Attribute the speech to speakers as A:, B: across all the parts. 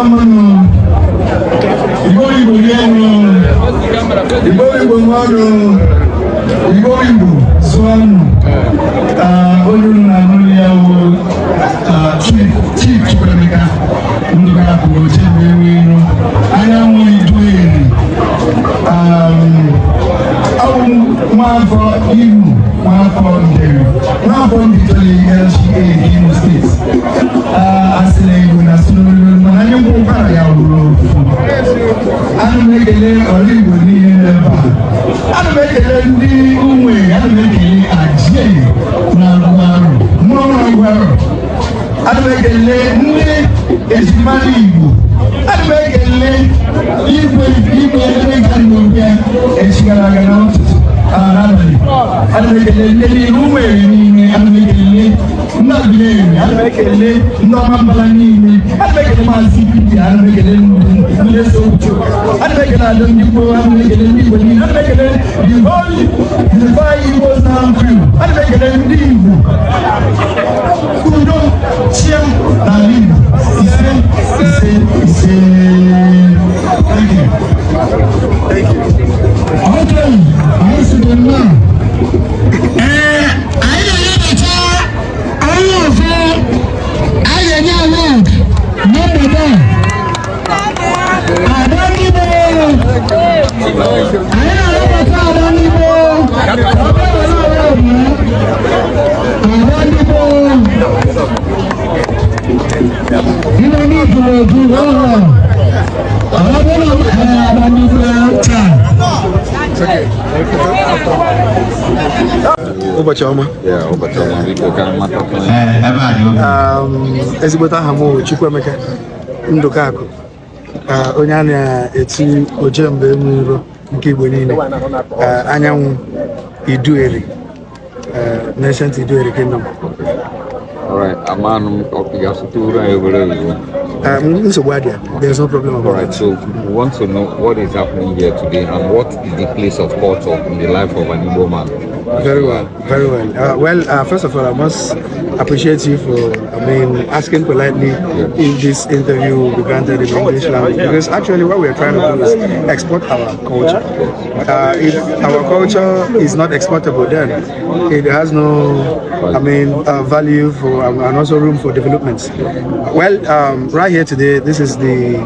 A: mano. Igbo yenu. Igbo mano. Igbo Swanu. Oluna Nulia Chief Chukwemeka. Ndika kuboche bewino. Ayamu idueni. Mwafo Igbo. Mwafo Nderi. Mwafo Nditoli LGA Imo State. Asile Igbo na Sunulu. Mananyo mpara ya uro. Anu mekele Oligbo ni Neba. Anu mekele ndi Umwe. Anu mekele Ajie na Rumaru. Mwana Gwaro. Anu mekele ndi Ejimali Igbo. Anu mekele Igbo Ebe Eshigaraga na Otutu. Anu mekele ndi Umwe ni anu mekele Nabile, anu mekele Ndamambala ni anu mekele Mazipiti, anu mekele Nlesocho, anu mekele Adam Igbo, anu mekele Igbo ni anu mekele the whole Unifying Igbo now crew, anu mekele Ndi Igbo. Kudo Chiem na Libu. Ise. Thank you. Okay, I see them now. Ezigbo aha m Chukwemeka Ndụkakụ onye a na-eti ojembe enwiro nke Igbo niile anyanwụ Idueri Nations Idueri Kingdom.
B: Alright,
A: there's no problem about
B: Alright, so we want to know what is happening here today and what is the place of culture in the life of an Igbo man.
A: Very well. First of all, I must appreciate you for, asking politely if this interview will be granted in English language, because actually what we are trying to do is export our culture. If our culture is not exportable, then it has no, value for and also room for development. Well, right here today, this is the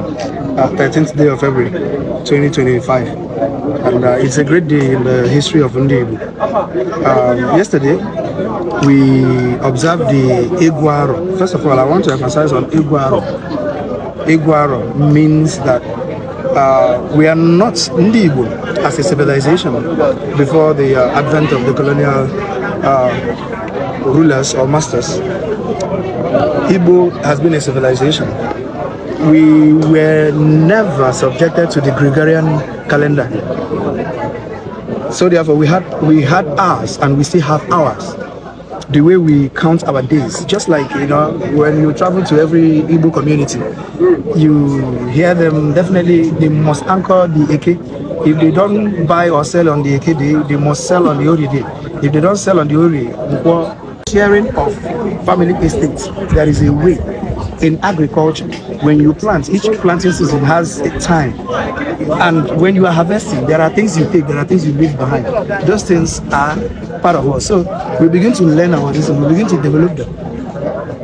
A: 13th day of February, 2025. And it's a great day in the history of Ndi IGBO. Yesterday, we observed the Igwaro. First of all, I want to emphasize on Igwaro. Igwaro means that we are not Ndi IGBO as a civilization before the advent of the colonial rulers or masters. Igbo has been a civilization. We were never subjected to the Gregorian calendar. So therefore we had ours and we still have ours. The way we count our days, just like when you travel to every Igbo community, you hear them definitely they must anchor the Eke. If they don't buy or sell on the Eke day, they must sell on the Ori day. If they don't sell on the Ori, sharing of family estates, there is a way. In agriculture, when you plant, each planting season has a time, and when you are harvesting, there are things you take, there are things you leave behind. Those things are part of us. So we begin to learn our lessons, we begin to develop them.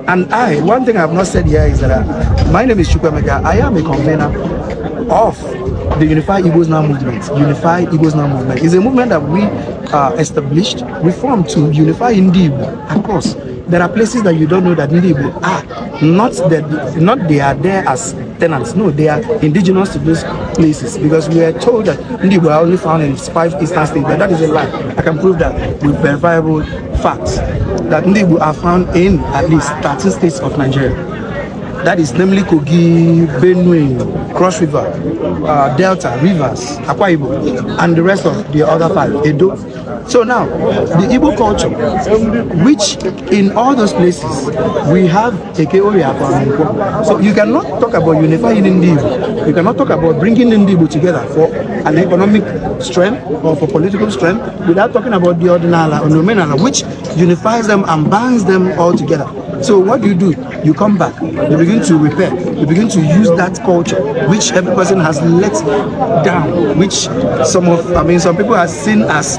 A: And one thing I have not said here is that my name is Chukwemeka. I am a convener of the Unifying Igbos Now movement. Unifying Igbos Now movement is a movement that we established, we formed to unify Ndi IGBO across. There are places that you don't know that Ndi IGBO are not they are there as tenants. No, they are indigenous to those places, because we are told that Ndi IGBO are only found in 5 eastern states, but that is a lie. I can prove that with verifiable facts that Ndi IGBO are found in at least 13 states of Nigeria. That is namely Kogi, Benue, Cross River, Delta, Rivers, Akwa Ibom, and the rest of the other 5, Edo. So now, the Igbo culture, which in all those places, we have Eke. So you cannot talk about unifying Ndi IGBO. You cannot talk about bringing Ndi IGBO together for an economic strength or for political strength without talking about the Ordinala or Nomenala, which unifies them and binds them all together. So what do? You come back, you begin to repair. we begin to use that culture, which every person has let down, which some people have seen as,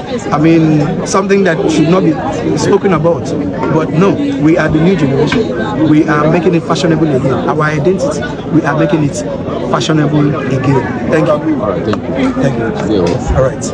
A: something that should not be spoken about. But no, we are the new generation. We are making it fashionable again. Our identity, we are making it fashionable again. Thank you.
B: All right, thank you.
A: Thank you.
B: See you.
A: All right.